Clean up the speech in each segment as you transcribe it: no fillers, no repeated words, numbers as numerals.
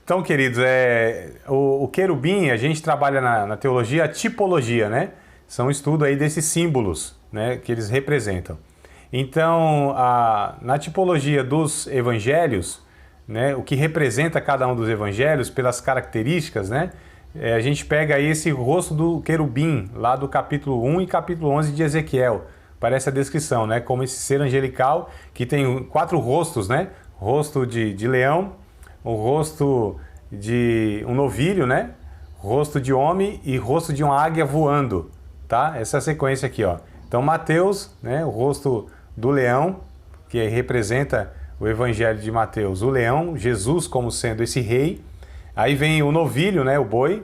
Então, queridos, o querubim, a gente trabalha na teologia a tipologia, né? São um estudo aí desses símbolos, né, que eles representam. Então, na tipologia dos evangelhos, né, o que representa cada um dos evangelhos, pelas características, né, a gente pega aí esse rosto do querubim, lá do capítulo 1 e capítulo 11 de Ezequiel. Parece a descrição, né, como esse ser angelical que tem 4 rostos, né? Rosto de leão, o rosto de um novilho, né? Rosto de homem e rosto de uma águia voando, tá? Essa é a sequência aqui, ó. Então, Mateus, né? O rosto do leão, que representa o evangelho de Mateus, o leão, Jesus como sendo esse rei. Aí vem o novilho, né? O boi,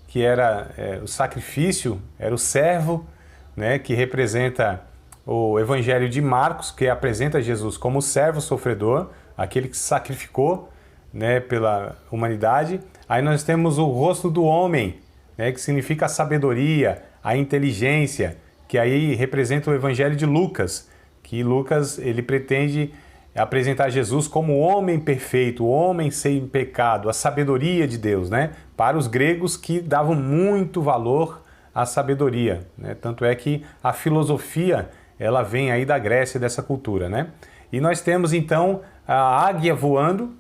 que era o sacrifício, era o servo, né? Que representa o evangelho de Marcos, que apresenta Jesus como servo sofredor, aquele que se sacrificou, né, pela humanidade. Aí nós temos o rosto do homem, né, que significa a sabedoria, a inteligência, que aí representa o evangelho de Lucas, que Lucas ele pretende apresentar Jesus como o homem perfeito, o homem sem pecado, a sabedoria de Deus, né, para os gregos que davam muito valor à sabedoria, né? Tanto é que a filosofia ela vem aí da Grécia, dessa cultura, né? E nós temos então a águia voando,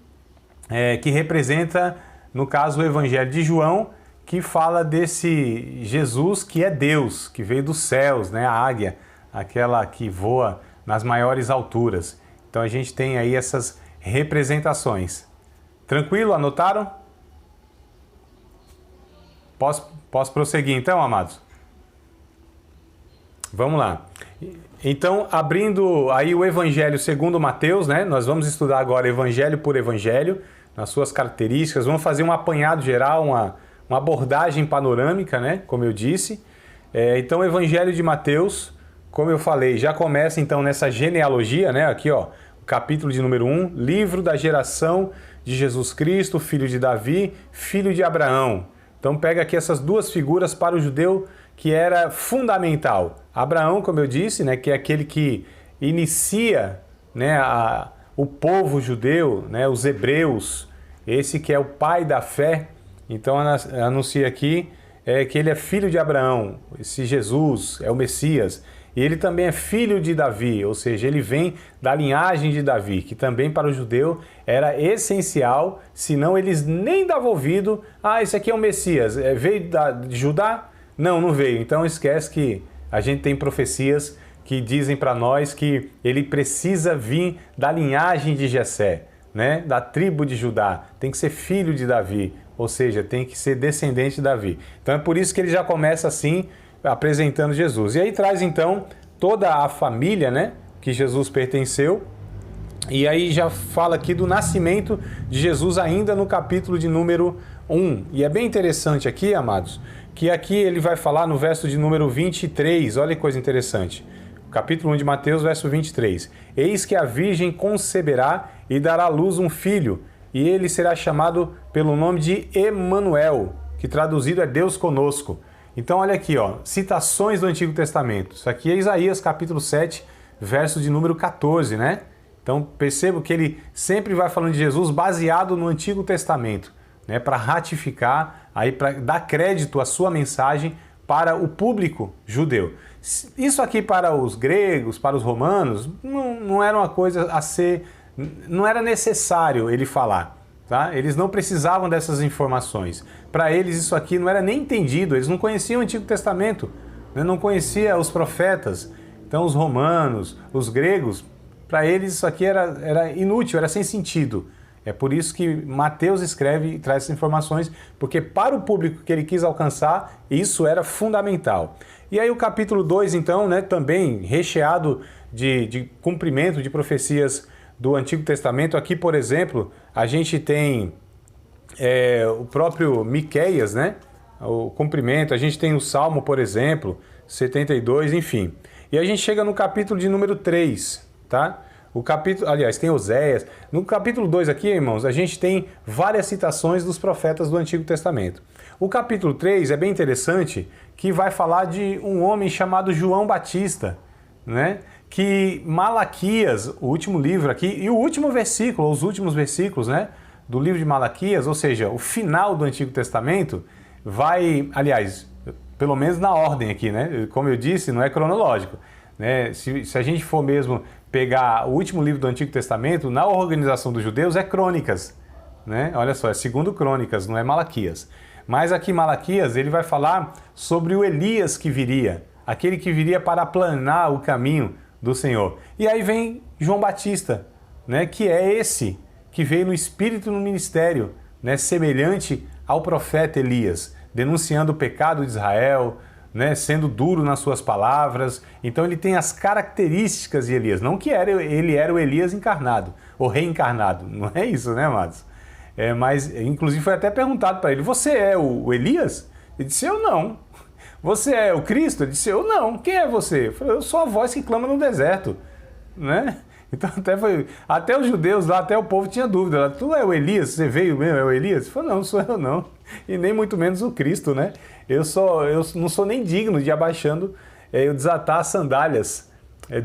que representa, no caso, o Evangelho de João, que fala desse Jesus que é Deus, que veio dos céus, né? A águia, aquela que voa nas maiores alturas. Então a gente tem aí essas representações. Tranquilo? Anotaram? Posso prosseguir então, amados? Vamos lá. Então, abrindo aí o Evangelho segundo Mateus, né? Nós vamos estudar agora Evangelho por Evangelho, nas suas características. Vamos fazer um apanhado geral, uma abordagem panorâmica, né? Como eu disse. Então, o Evangelho de Mateus, como eu falei, já começa então nessa genealogia, né? Aqui, ó, o capítulo de número 1, livro da geração de Jesus Cristo, filho de Davi, filho de Abraão. Então, pega aqui essas duas figuras para o judeu que era fundamental. Abraão, como eu disse, né, que é aquele que inicia, né, o povo judeu, né, os hebreus, esse que é o pai da fé. Então anuncia aqui que ele é filho de Abraão, esse Jesus é o Messias. E ele também é filho de Davi, ou seja, ele vem da linhagem de Davi, que também para o judeu era essencial, senão eles nem davam ouvido. Esse aqui é o Messias, veio de Judá? Não veio. Então esquece que a gente tem profecias que dizem para nós que ele precisa vir da linhagem de Jessé, né? Da tribo de Judá. Tem que ser filho de Davi, ou seja, tem que ser descendente de Davi. Então é por isso que ele já começa assim, apresentando Jesus. E aí traz então toda a família, né, que Jesus pertenceu. E aí já fala aqui do nascimento de Jesus ainda no capítulo de número 1. E é bem interessante aqui, amados, que aqui ele vai falar no verso de número 23, olha que coisa interessante. Capítulo 1 de Mateus, verso 23. Eis que a virgem conceberá e dará à luz um filho, e ele será chamado pelo nome de Emanuel, que traduzido é Deus conosco. Então olha aqui, ó, citações do Antigo Testamento. Isso aqui é Isaías capítulo 7, verso de número 14, né? Então percebo que ele sempre vai falando de Jesus baseado no Antigo Testamento, né, para ratificar, aí para dar crédito à sua mensagem para o público judeu. Isso aqui para os gregos, para os romanos, não era uma coisa a ser, não era necessário ele falar, tá? Eles não precisavam dessas informações. Para eles isso aqui não era nem entendido, eles não conheciam o Antigo Testamento, né? Não conheciam os profetas. Então os romanos, os gregos, para eles isso aqui era inútil, era sem sentido. É por isso que Mateus escreve e traz essas informações, porque para o público que ele quis alcançar, isso era fundamental. E aí o capítulo 2, então, né, também recheado de cumprimento de profecias do Antigo Testamento. Aqui, por exemplo, a gente tem o próprio Miqueias, né, o cumprimento. A gente tem o Salmo, por exemplo, 72, enfim. E a gente chega no capítulo de número 3, tá? O capítulo, aliás, tem Oséias. No capítulo 2 aqui, irmãos, a gente tem várias citações dos profetas do Antigo Testamento. O capítulo 3 é bem interessante, que vai falar de um homem chamado João Batista, né? Que Malaquias, o último livro aqui, e o último versículo, os últimos versículos, né, do livro de Malaquias, ou seja, o final do Antigo Testamento, vai, aliás, pelo menos na ordem aqui, né? Como eu disse, não é cronológico, né? Se a gente for mesmo pegar o último livro do Antigo Testamento, na organização dos judeus é Crônicas, né? Olha só, é segundo Crônicas, não é Malaquias. Mas aqui Malaquias, ele vai falar sobre o Elias que viria, aquele que viria para aplanar o caminho do Senhor. E aí vem João Batista, né? Que é esse que veio no espírito e no ministério, né? Semelhante ao profeta Elias, denunciando o pecado de Israel, né, sendo duro nas suas palavras. Então ele tem as características de Elias, não que ele era o Elias encarnado, ou reencarnado, não é isso, né, amados? Mas, inclusive, foi até perguntado para ele, você é o Elias? Ele disse, eu não. Você é o Cristo? Ele disse, eu não. Quem é você? Eu falei, eu sou a voz que clama no deserto, né? Então até os judeus lá, até o povo tinha dúvida. Tu é o Elias? Você veio mesmo, é o Elias? Ele falou, não sou eu não. E nem muito menos o Cristo, né? Eu não sou nem digno de abaixando eu desatar as sandálias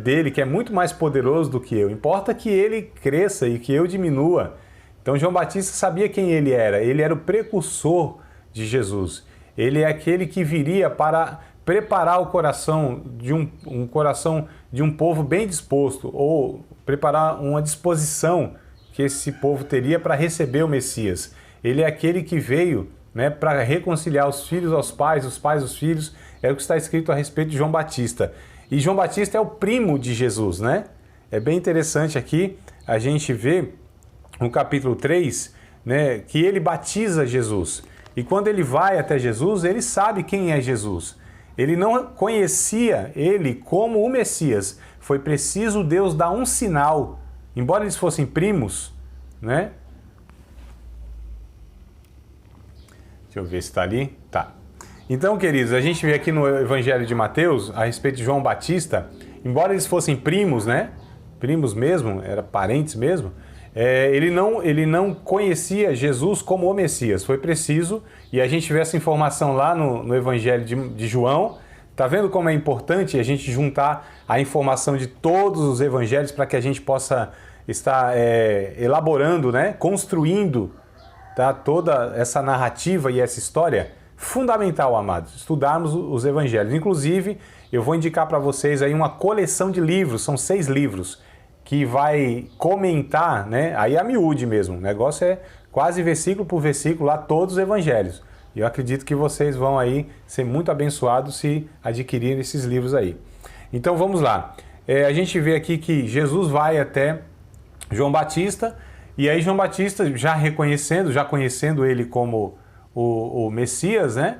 dele, que é muito mais poderoso do que eu. Importa que ele cresça e que eu diminua. Então João Batista sabia quem ele era o precursor de Jesus. Ele é aquele que viria para preparar o coração de um coração de um povo bem disposto, ou preparar uma disposição que esse povo teria para receber o Messias. Ele é aquele que veio, né, para reconciliar os filhos aos pais, os pais aos filhos, é o que está escrito a respeito de João Batista. E João Batista é o primo de Jesus, né? É bem interessante aqui a gente ver no capítulo 3, né, que ele batiza Jesus. E quando ele vai até Jesus, ele sabe quem é Jesus. Ele não conhecia ele como o Messias. Foi preciso Deus dar um sinal, embora eles fossem primos, né? Deixa eu ver se está ali. Tá. Então, queridos, a gente vê aqui no Evangelho de Mateus, a respeito de João Batista, embora eles fossem primos, né? Primos mesmo, eram parentes mesmo, ele não conhecia Jesus como o Messias. Foi preciso, e a gente vê essa informação lá no Evangelho de João. Tá vendo como é importante a gente juntar a informação de todos os evangelhos para que a gente possa estar elaborando, né? Construindo, tá? Toda essa narrativa e essa história? Fundamental, amados, estudarmos os evangelhos. Inclusive, eu vou indicar para vocês aí uma coleção de livros, são 6 livros, que vai comentar, né? Aí a miúde mesmo, o negócio é quase versículo por versículo lá todos os evangelhos. E eu acredito que vocês vão aí ser muito abençoados se adquirirem esses livros aí. Então vamos lá. A gente vê aqui que Jesus vai até João Batista, e aí João Batista, já conhecendo ele como o Messias, né?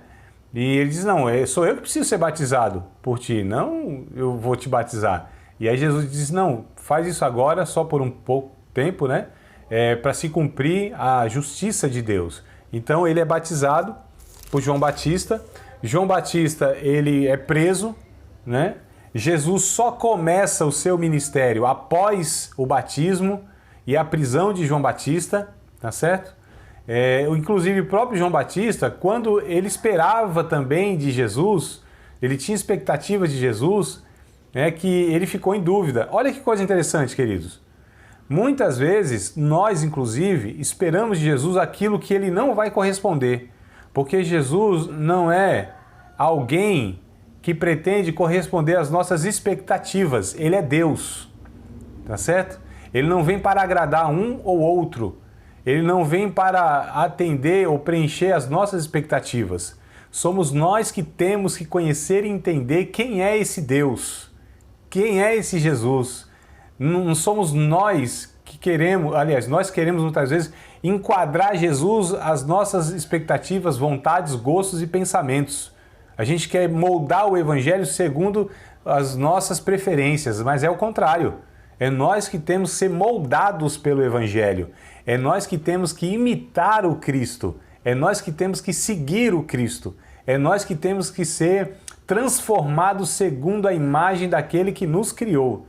E ele diz, não, sou eu que preciso ser batizado por ti, não eu vou te batizar. E aí Jesus diz, não, faz isso agora só por um pouco tempo, né? Para se cumprir a justiça de Deus. Então ele é batizado por João Batista. João Batista, ele é preso, né? Jesus só começa o seu ministério após o batismo e a prisão de João Batista, tá certo? Inclusive o próprio João Batista, quando ele esperava também de Jesus, ele tinha expectativas de Jesus, né, que ele ficou em dúvida. Olha que coisa interessante, queridos. Muitas vezes, nós, inclusive, esperamos de Jesus aquilo que ele não vai corresponder. Porque Jesus não é alguém que pretende corresponder às nossas expectativas. Ele é Deus, tá certo? Ele não vem para agradar um ou outro. Ele não vem para atender ou preencher as nossas expectativas. Somos nós que temos que conhecer e entender quem é esse Deus, quem é esse Jesus. Não somos nós que queremos, aliás, nós queremos muitas vezes enquadrar Jesus às nossas expectativas, vontades, gostos e pensamentos. A gente quer moldar o Evangelho segundo as nossas preferências, mas é o contrário. É nós que temos que ser moldados pelo Evangelho. É nós que temos que imitar o Cristo. É nós que temos que seguir o Cristo. É nós que temos que ser transformados segundo a imagem daquele que nos criou.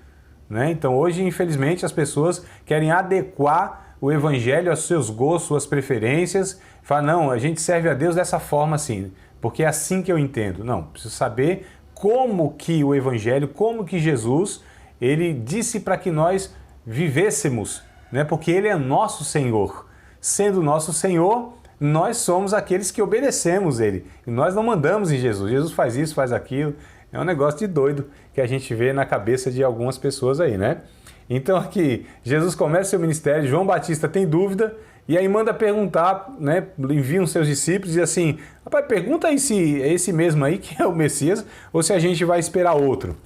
Né? Então hoje, infelizmente, as pessoas querem adequar o Evangelho aos seus gostos, suas preferências. Falam, não, a gente serve a Deus dessa forma assim, porque é assim que eu entendo. Não, preciso saber como que o Evangelho, como que Jesus, ele disse para que nós vivêssemos, né? Porque ele é nosso Senhor. sendo nosso Senhor, nós somos aqueles que obedecemos Ele. E nós não mandamos em Jesus. Jesus faz isso, faz aquilo. É um negócio de doido que a gente vê na cabeça de algumas pessoas aí, né? Então aqui, Jesus começa seu ministério, João Batista tem dúvida, e aí manda perguntar, né? Envia os seus discípulos e diz assim, rapaz, pergunta aí se é esse mesmo aí que é o Messias, ou se a gente vai esperar outro.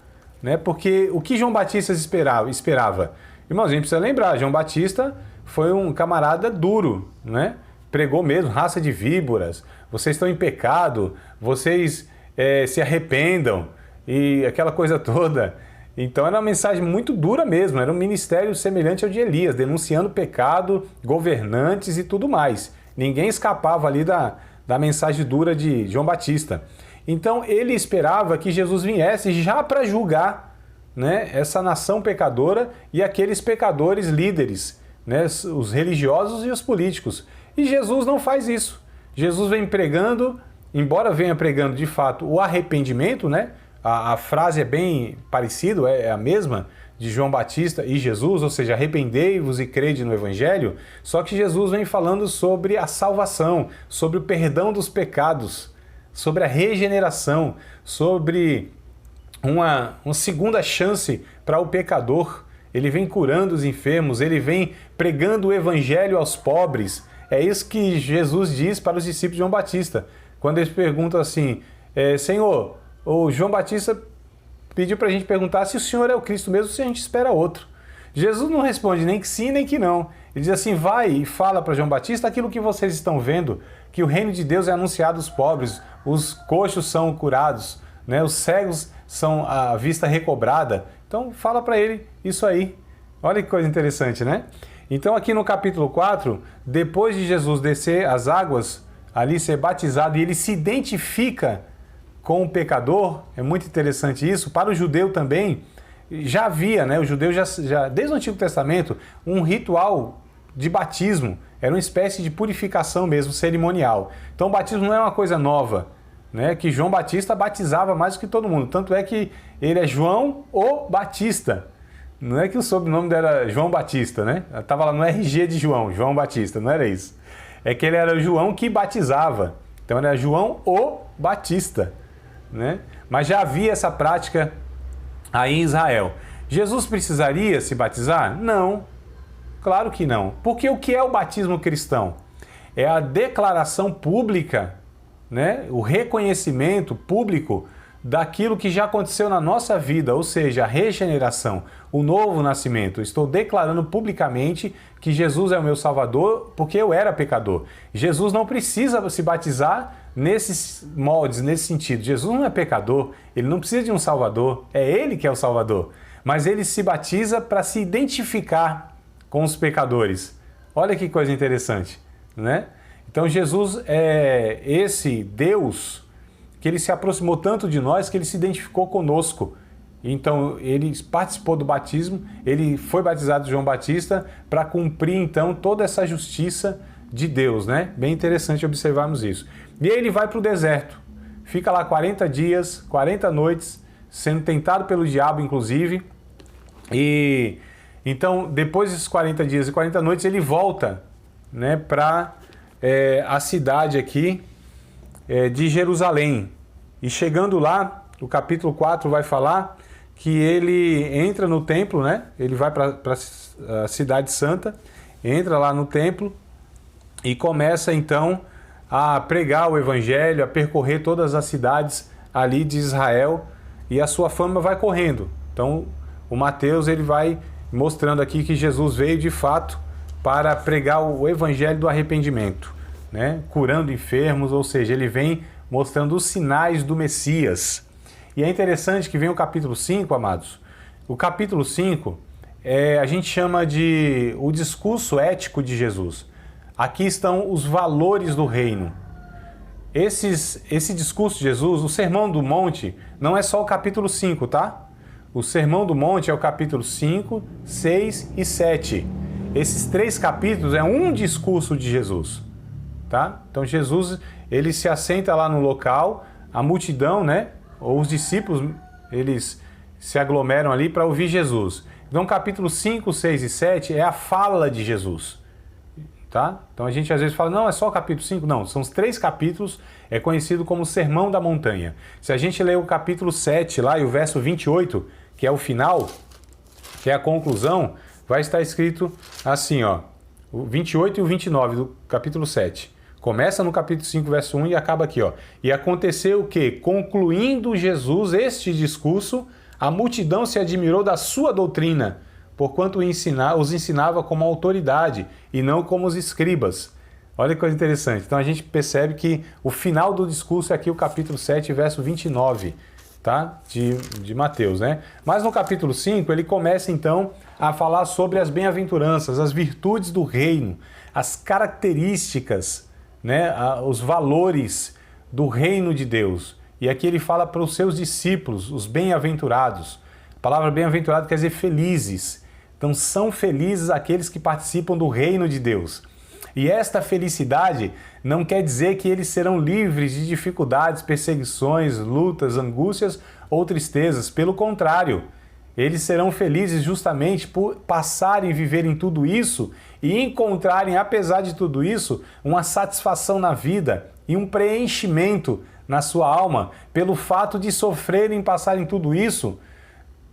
Né? Porque o que João Batista esperava? Irmãos, a gente precisa lembrar, João Batista foi um camarada duro, né? Pregou mesmo, raça de víboras, vocês estão em pecado, vocês se arrependam, e aquela coisa toda. Então era uma mensagem muito dura mesmo, era um ministério semelhante ao de Elias, denunciando pecado, governantes e tudo mais. Ninguém escapava ali da mensagem dura de João Batista. Então ele esperava que Jesus viesse já para julgar, né, essa nação pecadora e aqueles pecadores líderes, né, os religiosos e os políticos. E Jesus não faz isso. Jesus vem pregando, embora venha pregando de fato o arrependimento, né? A frase é bem parecida, é a mesma de João Batista e Jesus, ou seja, arrependei-vos e crede no Evangelho, só que Jesus vem falando sobre a salvação, sobre o perdão dos pecados, sobre a regeneração, sobre uma segunda chance para o pecador. Ele vem curando os enfermos, ele vem pregando o Evangelho aos pobres. É isso que Jesus diz para os discípulos de João Batista. Quando eles perguntam assim, Senhor, o João Batista pediu para a gente perguntar se o Senhor é o Cristo mesmo, se a gente espera outro. Jesus não responde nem que sim, nem que não. Ele diz assim, vai e fala para João Batista aquilo que vocês estão vendo, que o reino de Deus é anunciado aos pobres, os coxos são curados, né? Os cegos são a vista recobrada. Então fala para ele isso aí. Olha que coisa interessante, né? Então aqui no capítulo 4, depois de Jesus descer as águas, ali ser batizado, e ele se identifica com o pecador, é muito interessante isso. Para o judeu também, já havia, né? O judeu já desde o Antigo Testamento, um ritual de batismo, era uma espécie de purificação mesmo, cerimonial. Então o batismo não é uma coisa nova, né? Que João Batista batizava mais do que todo mundo, tanto é que ele é João o Batista. Não é que o sobrenome dele era João Batista, né? Estava lá no RG de João Batista, não era isso. É que ele era João que batizava, então ele era João o Batista, né? Mas já havia essa prática aí em Israel. Jesus precisaria se batizar? Não, claro que não. Porque o que é o batismo cristão? É a declaração pública, né? O reconhecimento público daquilo que já aconteceu na nossa vida, ou seja, a regeneração, o novo nascimento. Estou declarando publicamente que Jesus é o meu Salvador porque eu era pecador. Jesus não precisa se batizar nesses moldes, nesse sentido. Jesus não é pecador, ele não precisa de um Salvador, é ele que é o Salvador. Mas ele se batiza para se identificar com os pecadores. Olha que coisa interessante, né? Então Jesus é esse Deus que ele se aproximou tanto de nós que ele se identificou conosco. Então ele participou do batismo, ele foi batizado de João Batista para cumprir então toda essa justiça de Deus, né? Bem interessante observarmos isso. E aí ele vai para o deserto, fica lá 40 dias, 40 noites, sendo tentado pelo diabo inclusive. E então depois desses 40 dias e 40 noites ele volta, né, para a cidade aqui de Jerusalém. E chegando lá, o capítulo 4 vai falar que ele entra no templo, né? Ele vai para a cidade santa, entra lá no templo e começa então a pregar o evangelho, a percorrer todas as cidades ali de Israel, e a sua fama vai correndo. Então o Mateus ele vai mostrando aqui que Jesus veio de fato para pregar o evangelho do arrependimento, né? Curando enfermos, ou seja, ele vem mostrando os sinais do Messias. E é interessante que vem o capítulo 5, amados. O capítulo 5 a gente chama de o discurso ético de Jesus. Aqui estão os valores do reino. Esse discurso de Jesus, o Sermão do Monte, não é só o capítulo 5, tá? O Sermão do Monte é o capítulo 5, 6 e 7. Esses 3 capítulos é um discurso de Jesus, tá? Então Jesus, ele se assenta lá no local, a multidão, né, ou os discípulos, eles se aglomeram ali para ouvir Jesus. Então capítulo 5, 6 e 7 é a fala de Jesus, tá? Então a gente às vezes fala, não, é só o capítulo 5. Não, são os 3 capítulos, é conhecido como Sermão da Montanha. Se a gente ler o capítulo 7 lá e o verso 28, que é o final, que é a conclusão, vai estar escrito assim, ó, o 28 e o 29 do capítulo 7. Começa no capítulo 5, verso 1 e acaba aqui, ó. E aconteceu o quê? Concluindo Jesus este discurso, a multidão se admirou da sua doutrina, porquanto os ensinava como autoridade e não como os escribas. Olha que coisa interessante. Então a gente percebe que o final do discurso é aqui o capítulo 7, verso 29, tá? de Mateus, né? Mas no capítulo 5 ele começa então a falar sobre as bem-aventuranças, as virtudes do reino, as características, né? Os valores do reino de Deus. E aqui ele fala para os seus discípulos, os bem-aventurados. A palavra bem-aventurado quer dizer felizes. Então são felizes aqueles que participam do reino de Deus. E esta felicidade não quer dizer que eles serão livres de dificuldades, perseguições, lutas, angústias ou tristezas. Pelo contrário, eles serão felizes justamente por passarem e viverem tudo isso e encontrarem, apesar de tudo isso, uma satisfação na vida e um preenchimento na sua alma pelo fato de sofrerem e passarem tudo isso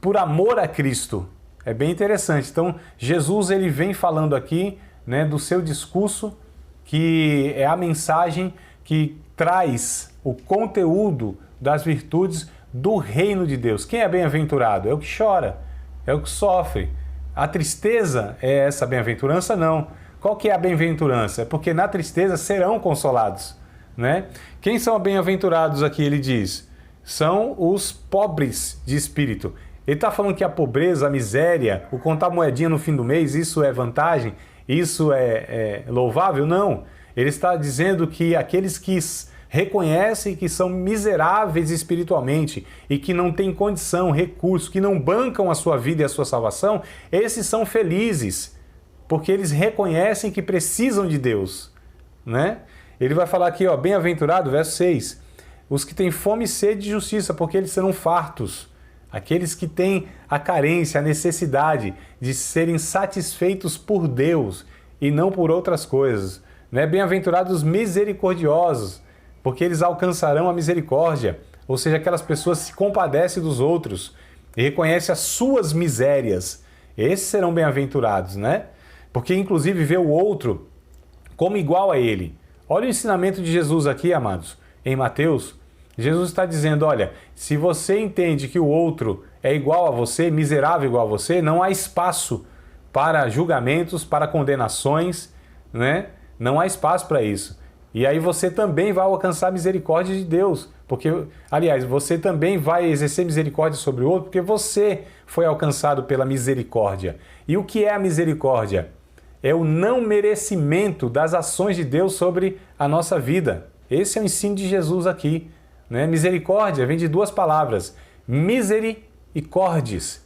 por amor a Cristo. É bem interessante. Então, Jesus ele vem falando aqui, né, do seu discurso, que é a mensagem que traz o conteúdo das virtudes do reino de Deus. Quem é bem-aventurado? É o que chora, é o que sofre. A tristeza é essa bem-aventurança? Não. Qual que é a bem-aventurança? É porque na tristeza serão consolados, né? Quem são bem-aventurados aqui, ele diz? São os pobres de espírito. Ele está falando que a pobreza, a miséria, o contar moedinha no fim do mês, isso é vantagem? Isso é louvável? Não. Ele está dizendo que aqueles que reconhecem que são miseráveis espiritualmente e que não têm condição, recurso, que não bancam a sua vida e a sua salvação, esses são felizes, porque eles reconhecem que precisam de Deus, né? Ele vai falar aqui, ó, bem-aventurado, verso 6, os que têm fome e sede de justiça, porque eles serão fartos. Aqueles que têm a carência, a necessidade de serem satisfeitos por Deus e não por outras coisas, né? Bem-aventurados misericordiosos, porque eles alcançarão a misericórdia, ou seja, aquelas pessoas que se compadecem dos outros e reconhecem as suas misérias. Esses serão bem-aventurados, né? Porque inclusive vê o outro como igual a ele. Olha o ensinamento de Jesus aqui, amados, em Mateus. Jesus está dizendo, olha, se você entende que o outro é igual a você, miserável igual a você, não há espaço para julgamentos, para condenações, né? Não há espaço para isso. E aí você também vai alcançar a misericórdia de Deus, porque, aliás, você também vai exercer misericórdia sobre o outro, porque você foi alcançado pela misericórdia. E o que é a misericórdia? É o não merecimento das ações de Deus sobre a nossa vida. Esse é o ensino de Jesus aqui, né? Misericórdia vem de 2 palavras, miseri e cordis.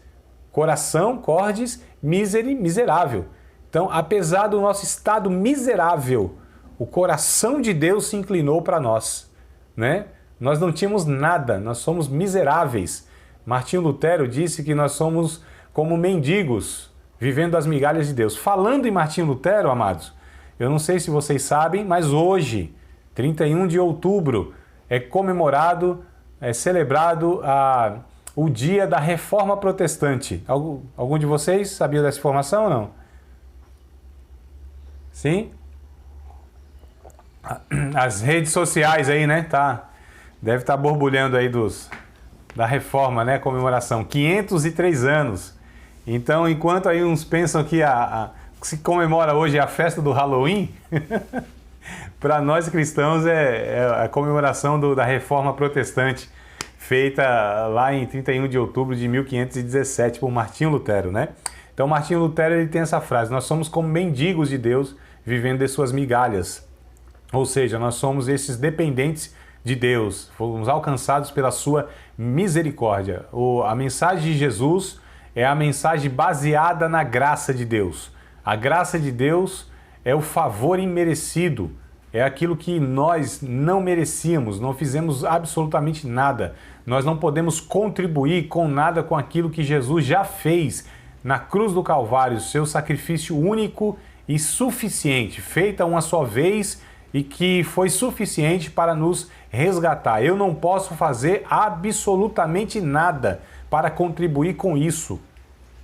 Coração, cordis, miseri, miserável. Então, apesar do nosso estado miserável, o coração de Deus se inclinou para nós, né? Nós não tínhamos nada, nós somos miseráveis. Martinho Lutero disse que nós somos como mendigos, vivendo as migalhas de Deus. Falando em Martinho Lutero, amados, eu não sei se vocês sabem, mas hoje, 31 de outubro, é comemorado, é celebrado o dia da Reforma Protestante. Algum de vocês sabia dessa informação ou não? Sim? As redes sociais aí, né? Deve estar borbulhando aí da Reforma, né? Comemoração. 503 anos. Então, enquanto aí uns pensam que se comemora hoje a festa do Halloween, para nós cristãos é a comemoração da Reforma Protestante, feita lá em 31 de outubro de 1517 por Martinho Lutero, né? Então, Martinho Lutero ele tem essa frase, nós somos como mendigos de Deus, vivendo de suas migalhas. Ou seja, nós somos esses dependentes de Deus, fomos alcançados pela sua misericórdia. A mensagem de Jesus é a mensagem baseada na graça de Deus. A graça de Deus é o favor imerecido, é aquilo que nós não merecíamos, não fizemos absolutamente nada. Nós não podemos contribuir com nada com aquilo que Jesus já fez na cruz do Calvário, seu sacrifício único e suficiente, feita uma só vez e que foi suficiente para nos resgatar. Eu não posso fazer absolutamente nada para contribuir com isso,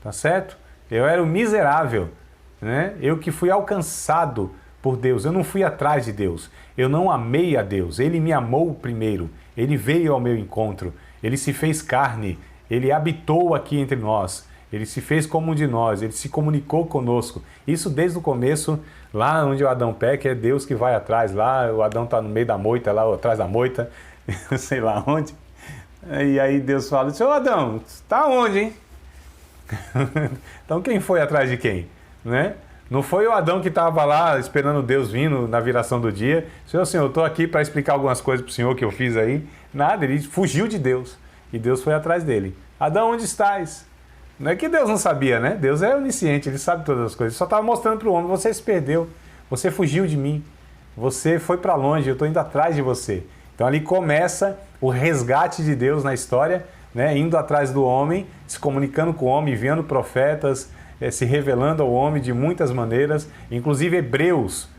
tá certo? Eu era um miserável, né? Eu que fui alcançado por Deus, eu não fui atrás de Deus, eu não amei a Deus, Ele me amou primeiro, Ele veio ao meu encontro, Ele se fez carne, Ele habitou aqui entre nós, Ele se fez como um de nós, Ele se comunicou conosco. Isso desde o começo, lá onde o Adão peca, é Deus que vai atrás, lá o Adão está no meio da moita, lá atrás da moita, sei lá onde. E aí Deus fala, seu Adão, está onde, hein? Então quem foi atrás de quem? Né? Não foi o Adão que estava lá esperando Deus vindo na viração do dia. Senhor, eu estou aqui para explicar algumas coisas para o Senhor que eu fiz aí. Nada, ele fugiu de Deus. E Deus foi atrás dele. Adão, onde estás? Não é que Deus não sabia, né? Deus é onisciente, Ele sabe todas as coisas. Ele só estava mostrando para o homem, você se perdeu. Você fugiu de mim. Você foi para longe, eu estou indo atrás de você. Então ali começa o resgate de Deus na história, né? Indo atrás do homem, se comunicando com o homem, enviando profetas, se revelando ao homem de muitas maneiras. Inclusive Hebreus,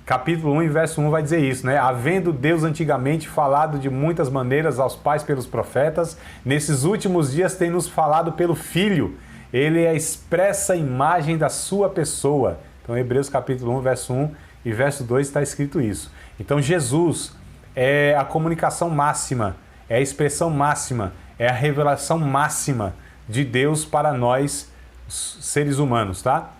capítulo 1 e verso 1 vai dizer isso, né? Havendo Deus antigamente falado de muitas maneiras aos pais pelos profetas, nesses últimos dias tem nos falado pelo Filho. Ele é a expressa imagem da sua pessoa. Então Hebreus capítulo 1, verso 1 e verso 2 está escrito isso. Então Jesus é a comunicação máxima, é a expressão máxima, é a revelação máxima de Deus para nós, seres humanos, tá?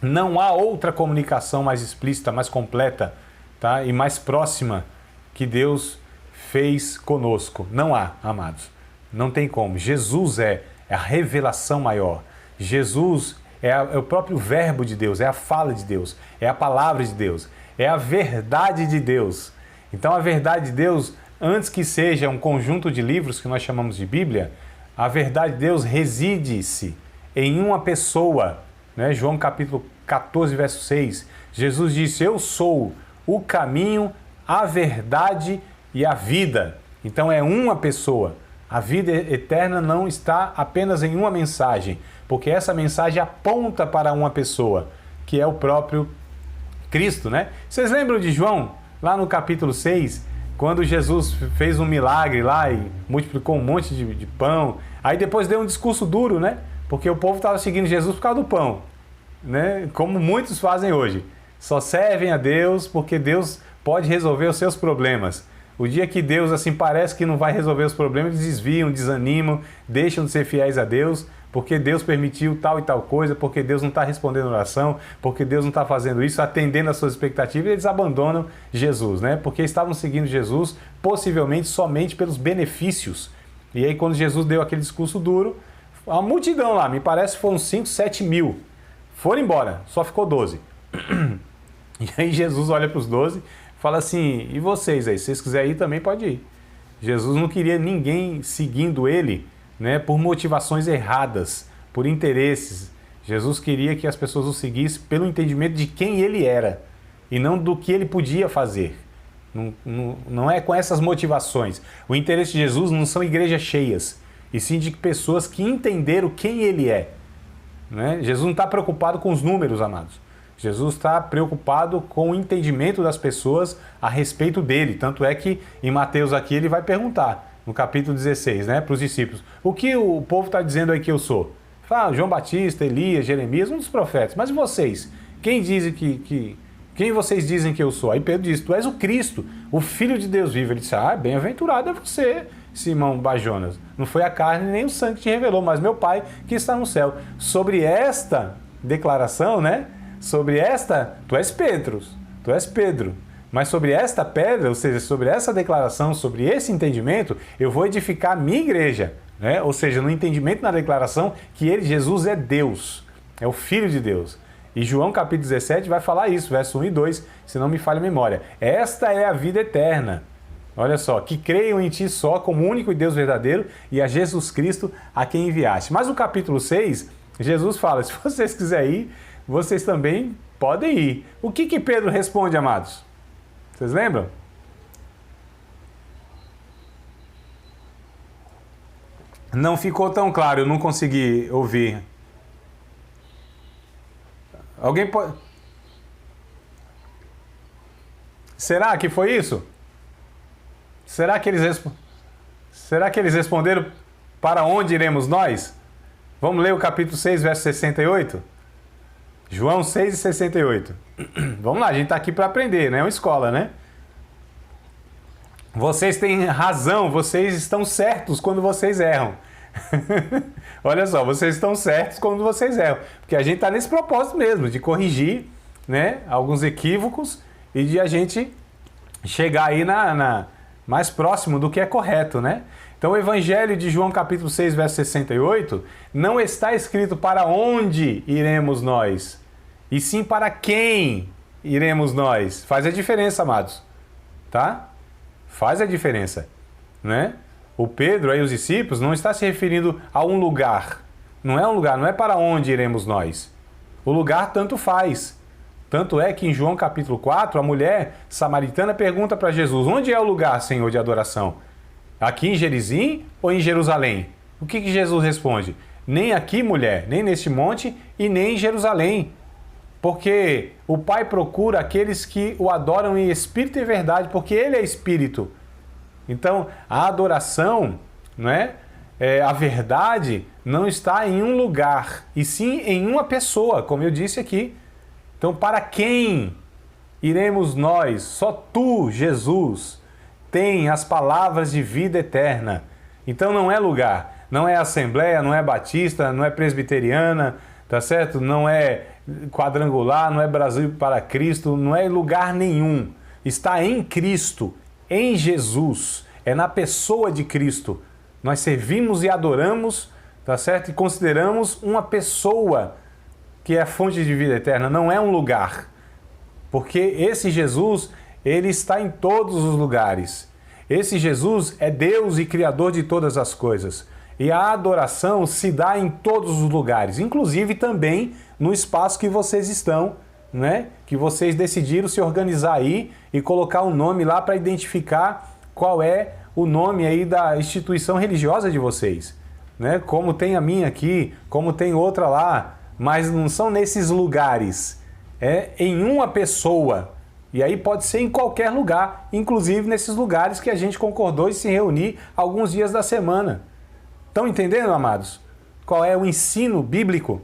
Não há outra comunicação mais explícita, mais completa, tá? E mais próxima que Deus fez conosco. Não há, amados. Não tem como. Jesus é a revelação maior. Jesus é o próprio verbo de Deus, é a fala de Deus, é a palavra de Deus, é a verdade de Deus. Então a verdade de Deus, antes que seja um conjunto de livros que nós chamamos de Bíblia, a verdade de Deus reside-se em uma pessoa, né? João capítulo 14, verso 6, Jesus disse, eu sou o caminho, a verdade e a vida. Então é uma pessoa. A vida eterna não está apenas em uma mensagem, porque essa mensagem aponta para uma pessoa, que é o próprio Cristo, né? Vocês lembram de João, lá no capítulo 6, quando Jesus fez um milagre lá e multiplicou um monte de pão, aí depois deu um discurso duro, né? Porque o povo estava seguindo Jesus por causa do pão, né? Como muitos fazem hoje. Só servem a Deus porque Deus pode resolver os seus problemas. O dia que Deus assim parece que não vai resolver os problemas, eles desviam, desanimam, deixam de ser fiéis a Deus, porque Deus permitiu tal e tal coisa, porque Deus não está respondendo oração, porque Deus não está fazendo isso, atendendo às suas expectativas, eles abandonam Jesus, né? Porque estavam seguindo Jesus possivelmente somente pelos benefícios. E aí quando Jesus deu aquele discurso duro, a multidão lá, me parece que foram 5, 7 mil, foram embora, só ficou 12. E aí Jesus olha para os 12 e fala assim, e vocês aí, se vocês quiserem ir também pode ir. Jesus não queria ninguém seguindo ele, né, por motivações erradas, por interesses. Jesus queria que as pessoas o seguissem pelo entendimento de quem ele era e não do que ele podia fazer. Não é com essas motivações. O interesse de Jesus não são igrejas cheias, e sim de pessoas que entenderam quem ele é. Né? Jesus não está preocupado com os números, amados. Jesus está preocupado com o entendimento das pessoas a respeito dele. Tanto é que em Mateus aqui ele vai perguntar, no capítulo 16, né, para os discípulos, o que o povo está dizendo aí que eu sou? Fala, João Batista, Elias, Jeremias, um dos profetas. Mas vocês? Quem vocês dizem que eu sou? Aí Pedro diz, tu és o Cristo, o Filho de Deus vivo. Ele disse, bem-aventurado é você, Simão Bajonas. Não foi a carne nem o sangue que te revelou, mas meu Pai que está no céu. Sobre esta declaração, né? Sobre esta, tu és Pedro. Mas sobre esta pedra, ou seja, sobre essa declaração, sobre esse entendimento, eu vou edificar a minha igreja. Né? Ou seja, no entendimento, na declaração, que ele, Jesus, é Deus, é o Filho de Deus. E João capítulo 17 vai falar isso, verso 1 e 2, se não me falha a memória. Esta é a vida eterna. Olha só, que creiam em ti só como único e Deus verdadeiro e a Jesus Cristo a quem enviaste. Mas no capítulo 6, Jesus fala, se vocês quiserem ir, vocês também podem ir. O que Pedro responde, amados? Vocês lembram? Não ficou tão claro, eu não consegui ouvir. Alguém pode... Será que foi isso? Será que eles responderam para onde iremos nós? Vamos ler o capítulo 6, verso 68? João 6 e 68. Vamos lá, a gente está aqui para aprender, né? É uma escola, né? Vocês têm razão, vocês estão certos quando vocês erram. Olha só, vocês estão certos quando vocês erram. Porque a gente está nesse propósito mesmo, de corrigir, né, alguns equívocos e de a gente chegar aí mais próximo do que é correto, né? Então o Evangelho de João capítulo 6, verso 68, não está escrito para onde iremos nós, e sim para quem iremos nós. Faz a diferença, amados, tá? Faz a diferença, né? O Pedro aí, os discípulos, não está se referindo a um lugar. Não é um lugar, não é para onde iremos nós. O lugar tanto faz. Tanto é que em João capítulo 4, a mulher samaritana pergunta para Jesus: onde é o lugar, Senhor, de adoração? Aqui em Gerizim ou em Jerusalém? O que Jesus responde? Nem aqui, mulher, nem neste monte e nem em Jerusalém. Porque o Pai procura aqueles que o adoram em espírito e verdade, porque Ele é espírito. Então, a adoração, não é? A verdade não está em um lugar, e sim em uma pessoa, como eu disse aqui. Então, para quem iremos nós? Só Tu, Jesus, tem as palavras de vida eterna. Então, não é lugar, não é assembleia, não é batista, não é presbiteriana, tá certo? Não é quadrangular, não é Brasil para Cristo, não é lugar nenhum. Está em Cristo, em Jesus, é na pessoa de Cristo. Nós servimos e adoramos, tá certo? E consideramos uma pessoa que é a fonte de vida eterna, não é um lugar. Porque esse Jesus, ele está em todos os lugares. Esse Jesus é Deus e Criador de todas as coisas. E a adoração se dá em todos os lugares, inclusive também no espaço que vocês estão, né? Que vocês decidiram se organizar aí e colocar um nome lá para identificar qual é o nome aí da instituição religiosa de vocês, né? Como tem a minha aqui, como tem outra lá, mas não são nesses lugares, é em uma pessoa. E aí pode ser em qualquer lugar, inclusive nesses lugares que a gente concordou em se reunir alguns dias da semana. Estão entendendo, amados? Qual é o ensino bíblico,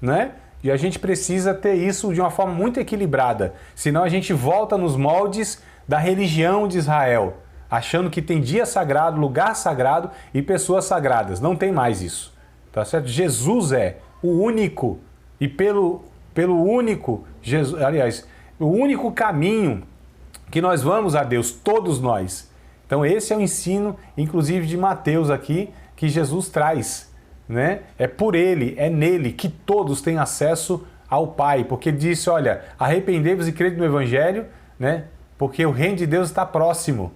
né? E a gente precisa ter isso de uma forma muito equilibrada, senão a gente volta nos moldes da religião de Israel, achando que tem dia sagrado, lugar sagrado e pessoas sagradas. Não tem mais isso, tá certo? Jesus é o único, e pelo único, Jesus, aliás, o único caminho que nós vamos a Deus, todos nós. Então esse é o ensino, inclusive de Mateus aqui, que Jesus traz, né? É por Ele, é nele que todos têm acesso ao Pai, porque ele disse, olha, arrependei-vos e crede no Evangelho, né? Porque o reino de Deus está próximo.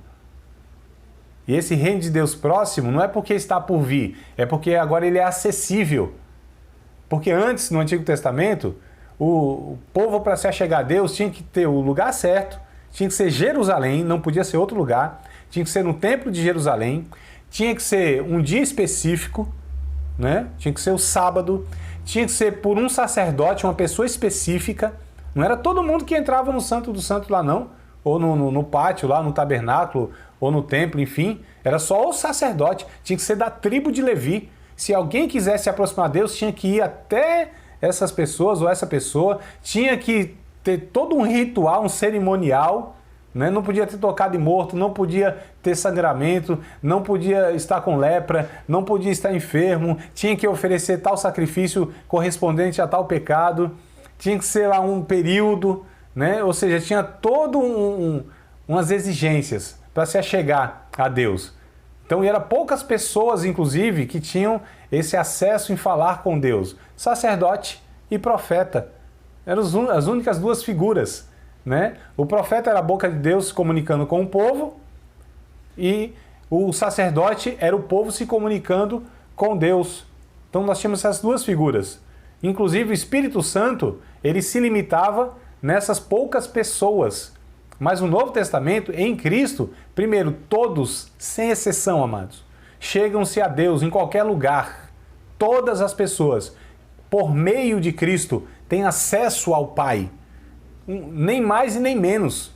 E esse reino de Deus próximo não é porque está por vir, é porque agora ele é acessível. Porque antes, no Antigo Testamento, o povo para se achegar a Deus tinha que ter o lugar certo, tinha que ser Jerusalém, não podia ser outro lugar, tinha que ser no Templo de Jerusalém, tinha que ser um dia específico, né? Tinha que ser o sábado, tinha que ser por um sacerdote, uma pessoa específica. Não era todo mundo que entrava no Santo do Santo lá não, ou no pátio lá, no tabernáculo, ou no templo, enfim. Era só o sacerdote, tinha que ser da tribo de Levi. Se alguém quisesse se aproximar de Deus, tinha que ir até essas pessoas ou essa pessoa, tinha que ter todo um ritual, um cerimonial, né? Não podia ter tocado em morto, não podia ter sangramento, não podia estar com lepra, não podia estar enfermo, tinha que oferecer tal sacrifício correspondente a tal pecado, tinha que ser lá um período, né? Ou seja, tinha todo umas exigências para se achegar a Deus. Então, eram poucas pessoas, inclusive, que tinham esse acesso em falar com Deus. Sacerdote e profeta. Eram as únicas duas figuras, né? O profeta era a boca de Deus se comunicando com o povo e o sacerdote era o povo se comunicando com Deus. Então, nós tínhamos essas duas figuras. Inclusive, o Espírito Santo, ele se limitava nessas poucas pessoas. Mas no Novo Testamento, em Cristo, primeiro, todos, sem exceção, amados, chegam-se a Deus em qualquer lugar. Todas as pessoas, por meio de Cristo, têm acesso ao Pai. Nem mais e nem menos.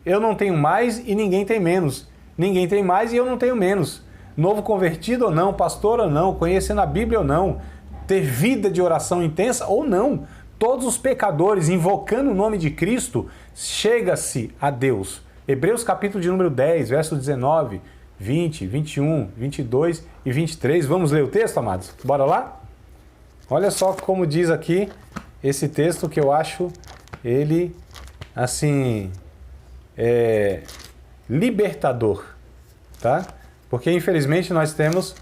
eu não tenho mais e ninguém tem menos. Ninguém tem mais e eu não tenho menos. Novo convertido ou não, pastor ou não, conhecendo a Bíblia ou não, ter vida de oração intensa ou não, todos os pecadores invocando o nome de Cristo, chega-se a Deus. Hebreus capítulo de número 10, verso 19, 20, 21, 22 e 23. Vamos ler o texto, amados? Bora lá? Olha só como diz aqui esse texto que eu acho ele, assim, libertador, tá? Porque infelizmente nós temos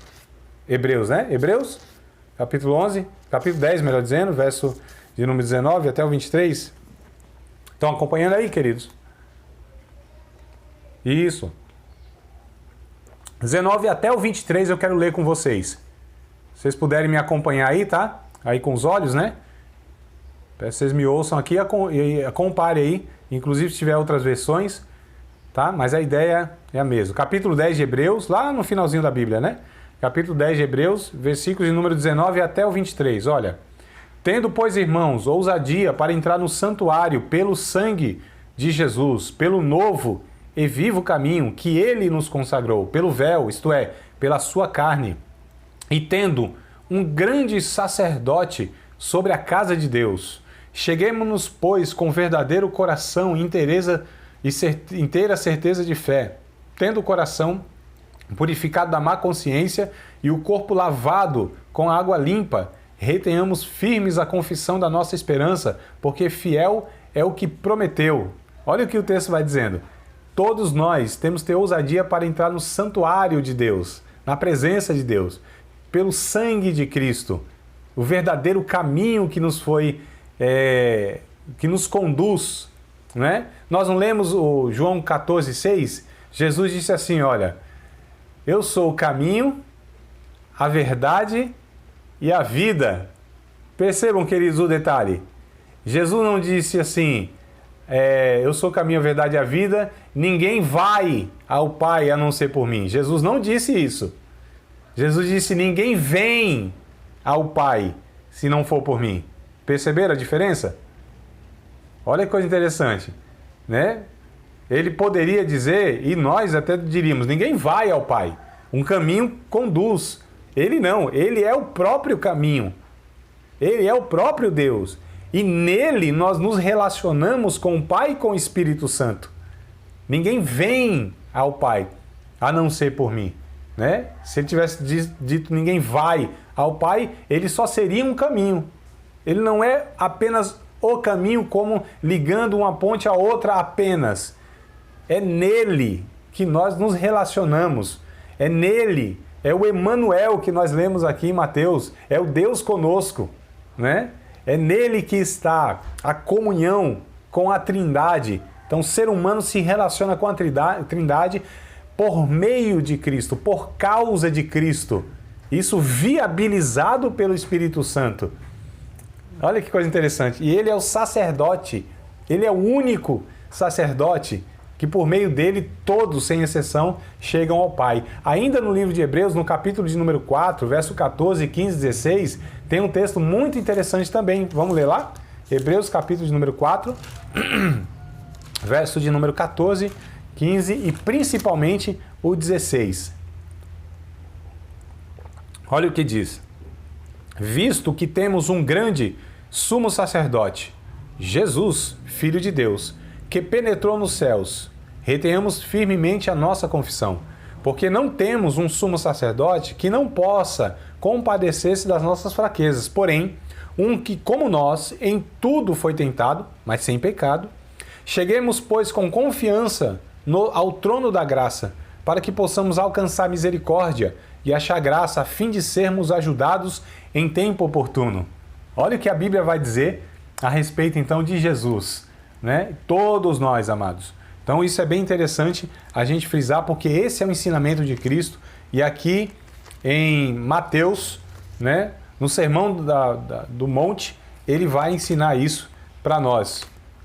Hebreus, né? Hebreus, capítulo 11, capítulo 10, melhor dizendo, verso de número 19 até o 23. Estão acompanhando aí, queridos? Isso. 19 até o 23 eu quero ler com vocês. Se vocês puderem me acompanhar aí, tá? Aí com os olhos, né? Peço que vocês me ouçam aqui e compare aí. Inclusive se tiver outras versões, tá? Mas a ideia é a mesma. Capítulo 10 de Hebreus, lá no finalzinho da Bíblia, né? Capítulo 10 de Hebreus, versículos de número 19 até o 23. Olha. Tendo, pois, irmãos, ousadia para entrar no santuário pelo sangue de Jesus, pelo novo e vivo caminho que ele nos consagrou, pelo véu, isto é, pela sua carne, e tendo um grande sacerdote sobre a casa de Deus, cheguemo-nos, pois, com verdadeiro coração e inteira certeza de fé, tendo o coração purificado da má consciência e o corpo lavado com água limpa, retenhamos firmes a confissão da nossa esperança, porque fiel é o que prometeu. Olha o que o texto vai dizendo. Todos nós temos que ter ousadia para entrar no santuário de Deus, na presença de Deus, pelo sangue de Cristo, o verdadeiro caminho que nos foi, que nos conduz, né? Nós não lemos o João 14,6? Jesus disse assim, olha, eu sou o caminho, a verdade e a vida. Percebam, queridos, o detalhe. Jesus não disse assim, eu sou o caminho, a verdade e a vida, ninguém vai ao Pai a não ser por mim. Jesus não disse isso. Jesus disse, ninguém vem ao Pai se não for por mim. Perceberam a diferença? Olha que coisa interessante, né? Ele poderia dizer, e nós até diríamos, ninguém vai ao Pai. Um caminho conduz. Ele não, ele é o próprio caminho. Ele é o próprio Deus. E nele nós nos relacionamos com o Pai e com o Espírito Santo. Ninguém vem ao Pai a não ser por mim, né? Se ele tivesse dito ninguém vai ao Pai, ele só seria um caminho. Ele não é apenas o caminho como ligando uma ponte a outra apenas. É nele que nós nos relacionamos. É nele. É o Emanuel que nós lemos aqui em Mateus, é o Deus conosco, né? É nele que está a comunhão com a Trindade. Então o ser humano se relaciona com a Trindade por meio de Cristo, por causa de Cristo. Isso viabilizado pelo Espírito Santo. Olha que coisa interessante. E ele é o sacerdote, ele é o único sacerdote que por meio dele, todos, sem exceção, chegam ao Pai. Ainda no livro de Hebreus, no capítulo de número 4, verso 14, 15, 16, tem um texto muito interessante também. Vamos ler lá? Hebreus, capítulo de número 4, verso de número 14, 15 e principalmente o 16. Olha o que diz. Visto que temos um grande sumo sacerdote, Jesus, Filho de Deus, que penetrou nos céus, retenhamos firmemente a nossa confissão, porque não temos um sumo sacerdote que não possa compadecer-se das nossas fraquezas, porém, um que, como nós, em tudo foi tentado, mas sem pecado. Cheguemos, pois, com confiança ao trono da graça, para que possamos alcançar misericórdia e achar graça, a fim de sermos ajudados em tempo oportuno. Olha o que a Bíblia vai dizer a respeito, então, de Jesus, né? Todos nós, amados. Então isso é bem interessante a gente frisar, porque esse é o ensinamento de Cristo. E aqui em Mateus, né, no Sermão do Monte, ele vai ensinar isso para nós,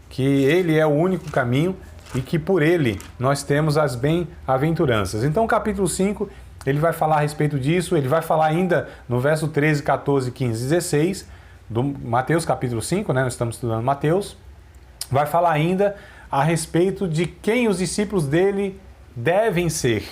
que ele é o único caminho e que por ele nós temos as bem-aventuranças. Então capítulo 5, ele vai falar a respeito disso, ele vai falar ainda no verso 13, 14, 15, 16, do Mateus capítulo 5, né, nós estamos estudando Mateus. Vai falar ainda a respeito de quem os discípulos dele devem ser.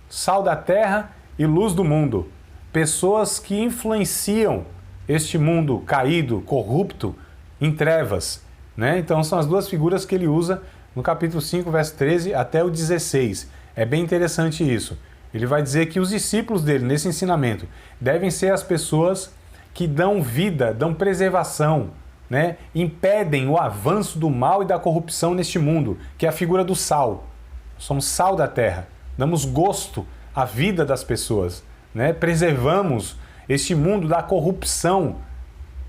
Sal da terra e luz do mundo. Pessoas que influenciam este mundo caído, corrupto, em trevas, né? Então são as duas figuras que ele usa no capítulo 5, verso 13 até o 16. É bem interessante isso. Ele vai dizer que os discípulos dele, nesse ensinamento, devem ser as pessoas que dão vida, dão preservação, né? Impedem o avanço do mal e da corrupção neste mundo, que é a figura do sal. Somos sal da terra, damos gosto à vida das pessoas, né? Preservamos este mundo da corrupção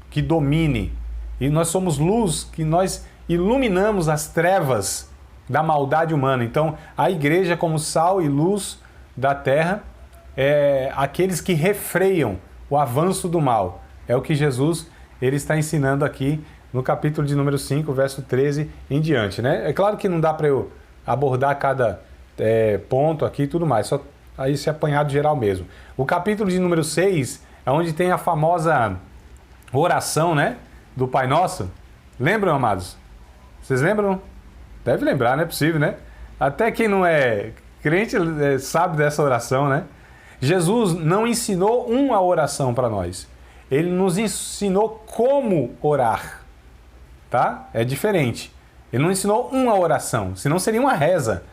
que domine. E nós somos luz, que nós iluminamos as trevas da maldade humana. Então, a igreja como sal e luz da terra é aqueles que refreiam o avanço do mal. É o que Jesus ele está ensinando aqui no capítulo de número 5, verso 13 em diante, né? É claro que não dá para eu abordar cada ponto aqui e tudo mais, só aí esse apanhado geral mesmo. O capítulo de número 6 é onde tem a famosa oração, né, do Pai Nosso. Lembram, amados? Vocês lembram? Deve lembrar, não é possível, né? Até quem não é crente sabe dessa oração, né? Jesus não ensinou uma oração para nós. Ele nos ensinou como orar, tá? É diferente. Ele não ensinou uma oração, senão seria uma reza,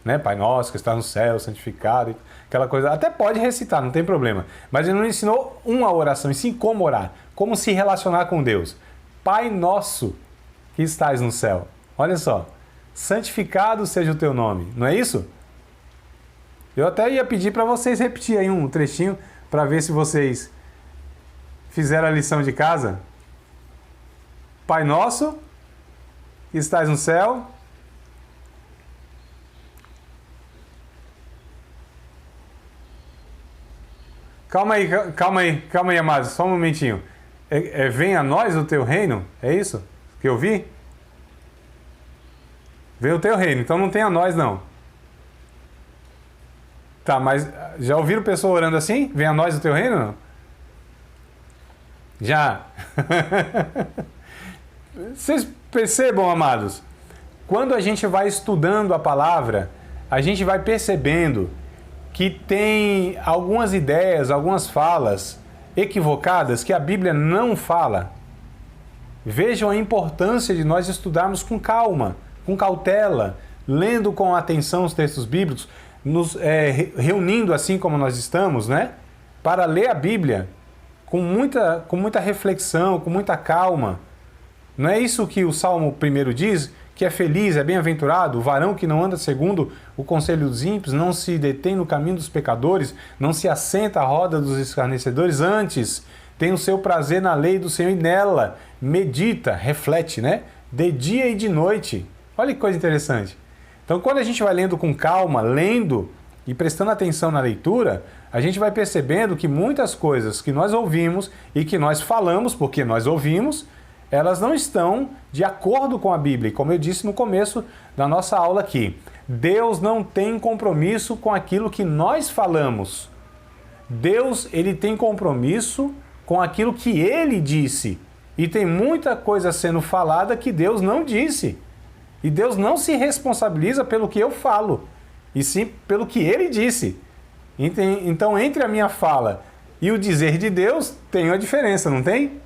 né? Pai Nosso que está no céu, santificado, aquela coisa. Até pode recitar, não tem problema. Mas ele não ensinou uma oração, e sim como orar, como se relacionar com Deus. Pai Nosso que estás no céu. Olha só. Santificado seja o teu nome. Não é isso? Eu até ia pedir para vocês repetir aí um trechinho para ver se vocês fizeram a lição de casa. Pai Nosso que estás no céu. Calma aí, amados, só um momentinho. Venha a nós o teu reino? É isso que eu vi? Venha o teu reino, então não tem a nós não. Tá, mas já ouviram pessoa orando assim? Venha a nós o teu reino? Não? Já. Vocês percebam, amados, quando a gente vai estudando a palavra, a gente vai percebendo que tem algumas ideias, algumas falas equivocadas que a Bíblia não fala. Vejam a importância de nós estudarmos com calma, com cautela, lendo com atenção os textos bíblicos, nos reunindo assim como nós estamos, né? Para ler a Bíblia com muita reflexão, com muita calma. Não é isso que o Salmo 1 diz? Que é feliz, é bem-aventurado, o varão que não anda segundo o conselho dos ímpios, não se detém no caminho dos pecadores, não se assenta à roda dos escarnecedores, antes tem o seu prazer na lei do Senhor e nela medita, reflete, né? De dia e de noite. Olha que coisa interessante. Então, quando a gente vai lendo com calma, lendo e prestando atenção na leitura, a gente vai percebendo que muitas coisas que nós ouvimos e que nós falamos, porque nós ouvimos, elas não estão de acordo com a Bíblia. Como eu disse no começo da nossa aula aqui, Deus não tem compromisso com aquilo que nós falamos. Deus, ele tem compromisso com aquilo que ele disse. E tem muita coisa sendo falada que Deus não disse. E Deus não se responsabiliza pelo que eu falo, e sim pelo que ele disse. Então, entre a minha fala e o dizer de Deus, tem uma diferença, não tem?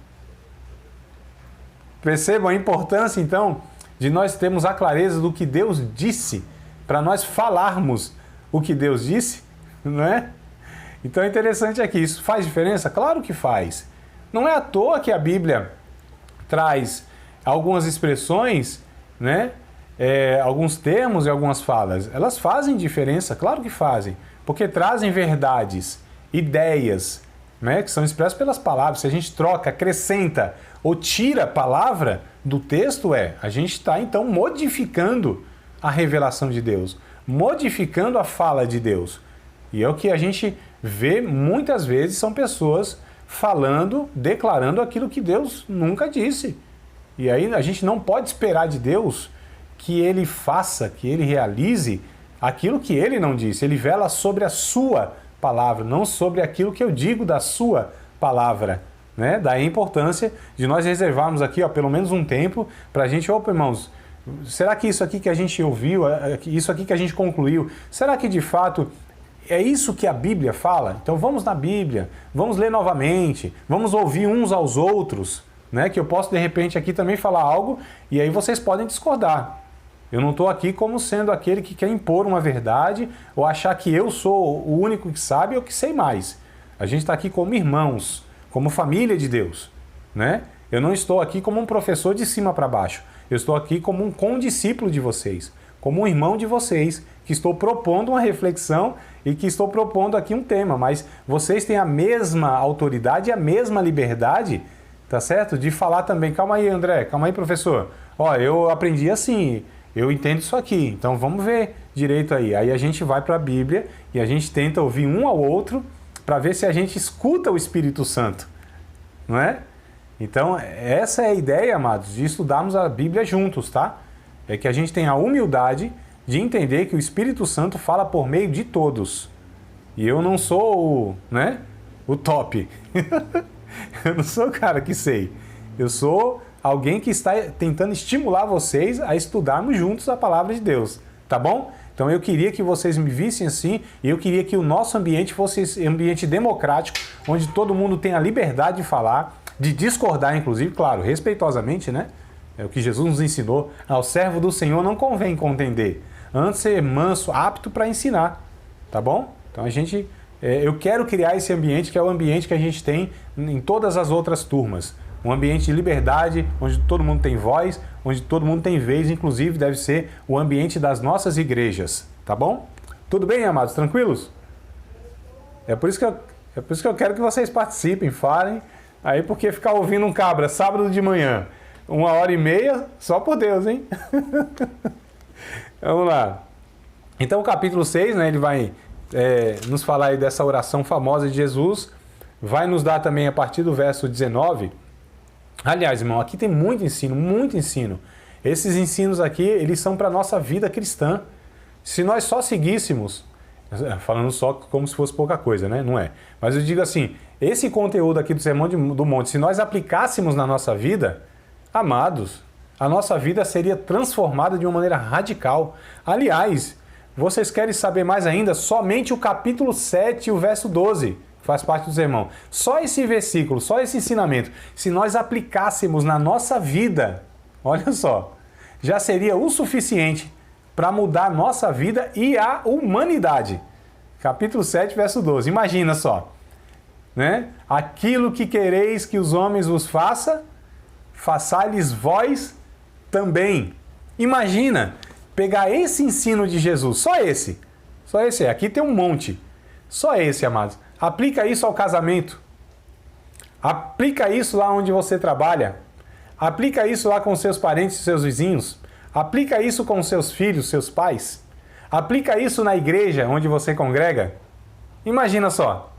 Percebam a importância, então, de nós termos a clareza do que Deus disse, para nós falarmos o que Deus disse, não é? Então é interessante aqui, isso faz diferença? Claro que faz. Não é à toa que a Bíblia traz algumas expressões, né? Alguns termos e algumas falas. Elas fazem diferença, claro que fazem, porque trazem verdades, ideias, né? Que são expressas pelas palavras. Se a gente troca, acrescenta ou tira a palavra do texto, a gente está então modificando a revelação de Deus, modificando a fala de Deus. E é o que a gente vê muitas vezes, são pessoas falando, declarando aquilo que Deus nunca disse. E aí a gente não pode esperar de Deus que Ele faça, que Ele realize aquilo que Ele não disse. Ele vela sobre a sua palavra, não sobre aquilo que eu digo da sua palavra. Né? Daí a importância de nós reservarmos aqui pelo menos um tempo para a gente, irmãos, Será que isso aqui que a gente ouviu, isso aqui que a gente concluiu, será que de fato é isso que a Bíblia fala? Então vamos na Bíblia, vamos ler novamente, vamos ouvir uns aos outros, né? Que eu posso de repente aqui também falar algo e aí vocês podem discordar. Eu não estou aqui como sendo aquele que quer impor uma verdade ou achar que eu sou o único que sabe ou que sei mais. A gente está aqui como irmãos, como família de Deus, né? Eu não estou aqui como um professor de cima para baixo. Eu estou aqui como um condiscípulo de vocês, como um irmão de vocês, que estou propondo uma reflexão e que estou propondo aqui um tema, mas vocês têm a mesma autoridade e a mesma liberdade, tá certo? De falar também, calma aí André, calma aí professor, ó, eu aprendi assim, eu entendo isso aqui, então vamos ver direito aí. Aí a gente vai para a Bíblia e a gente tenta ouvir um ao outro para ver se a gente escuta o Espírito Santo, não é? Então, essa é a ideia, amados, de estudarmos a Bíblia juntos, tá? É que a gente tenha a humildade de entender que o Espírito Santo fala por meio de todos. E eu não sou o top. Eu não sou o cara que sei. Eu sou alguém que está tentando estimular vocês a estudarmos juntos a palavra de Deus, tá bom? Então eu queria que vocês me vissem assim e eu queria que o nosso ambiente fosse esse ambiente democrático, onde todo mundo tem a liberdade de falar, de discordar, inclusive, claro, respeitosamente, né? É o que Jesus nos ensinou. Ao servo do Senhor não convém contender, antes ser manso, apto para ensinar, tá bom? Então eu quero criar esse ambiente que é o ambiente que a gente tem em todas as outras turmas. Um ambiente de liberdade, onde todo mundo tem voz, onde todo mundo tem vez, inclusive deve ser o ambiente das nossas igrejas, tá bom? Tudo bem, amados? Tranquilos? É por isso que eu quero que vocês participem, falem. Aí porque ficar ouvindo um cabra sábado de manhã, 1h30, só por Deus, hein? Vamos lá. Então o capítulo 6, né, ele vai nos falar aí dessa oração famosa de Jesus, vai nos dar também a partir do verso 19. Aliás, irmão, aqui tem muito ensino, muito ensino. Esses ensinos aqui, eles são para a nossa vida cristã. Se nós só seguíssemos, falando só como se fosse pouca coisa, né? Não é. Mas eu digo assim, esse conteúdo aqui do Sermão do Monte, se nós aplicássemos na nossa vida, amados, a nossa vida seria transformada de uma maneira radical. Aliás, vocês querem saber mais ainda? Somente o capítulo 7 e o verso 12 faz parte do sermão. Só esse versículo, só esse ensinamento, se nós aplicássemos na nossa vida, olha só, já seria o suficiente para mudar a nossa vida e a humanidade. Capítulo 7, verso 12. Imagina só, né? Aquilo que quereis que os homens vos façam, façai-lhes vós também. Imagina pegar esse ensino de Jesus, só esse. Aqui tem um monte. Só esse, amados. Aplica isso ao casamento. Aplica isso lá onde você trabalha. Aplica isso lá com seus parentes e seus vizinhos. Aplica isso com seus filhos, seus pais. Aplica isso na igreja onde você congrega. Imagina só.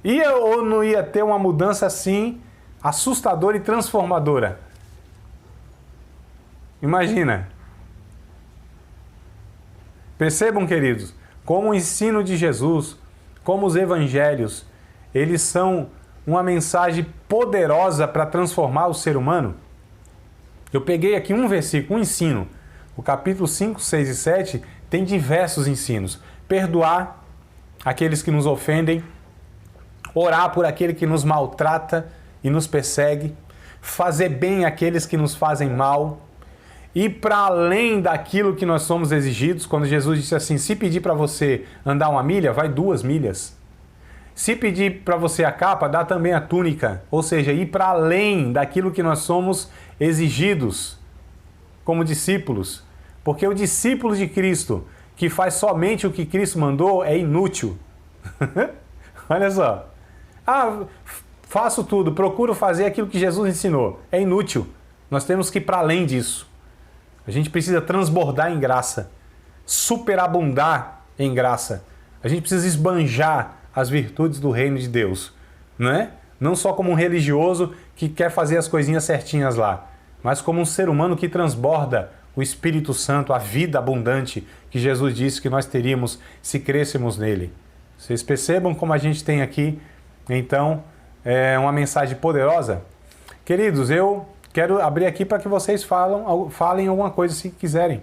Ia ou não ia ter uma mudança assim, assustadora e transformadora? Imagina. Percebam, queridos, como o ensino de Jesus, como os evangelhos, eles são uma mensagem poderosa para transformar o ser humano. Eu peguei aqui um versículo, um ensino. O capítulo 5, 6 e 7 tem diversos ensinos. Perdoar aqueles que nos ofendem, orar por aquele que nos maltrata e nos persegue, fazer bem àqueles que nos fazem mal, ir para além daquilo que nós somos exigidos. Quando Jesus disse assim, se pedir para você andar 1 milha, vai 2 milhas. Se pedir para você a capa, dá também a túnica. Ou seja, ir para além daquilo que nós somos exigidos como discípulos. Porque o discípulo de Cristo, que faz somente o que Cristo mandou, é inútil. Olha só. Faço tudo, procuro fazer aquilo que Jesus ensinou. É inútil. Nós temos que ir para além disso. A gente precisa transbordar em graça, superabundar em graça. A gente precisa esbanjar as virtudes do reino de Deus, não é? Não só como um religioso que quer fazer as coisinhas certinhas lá, mas como um ser humano que transborda o Espírito Santo, a vida abundante que Jesus disse que nós teríamos se crêssemos nele. Vocês percebam como a gente tem aqui, então, uma mensagem poderosa? Queridos, eu quero abrir aqui para que vocês falem alguma coisa se quiserem.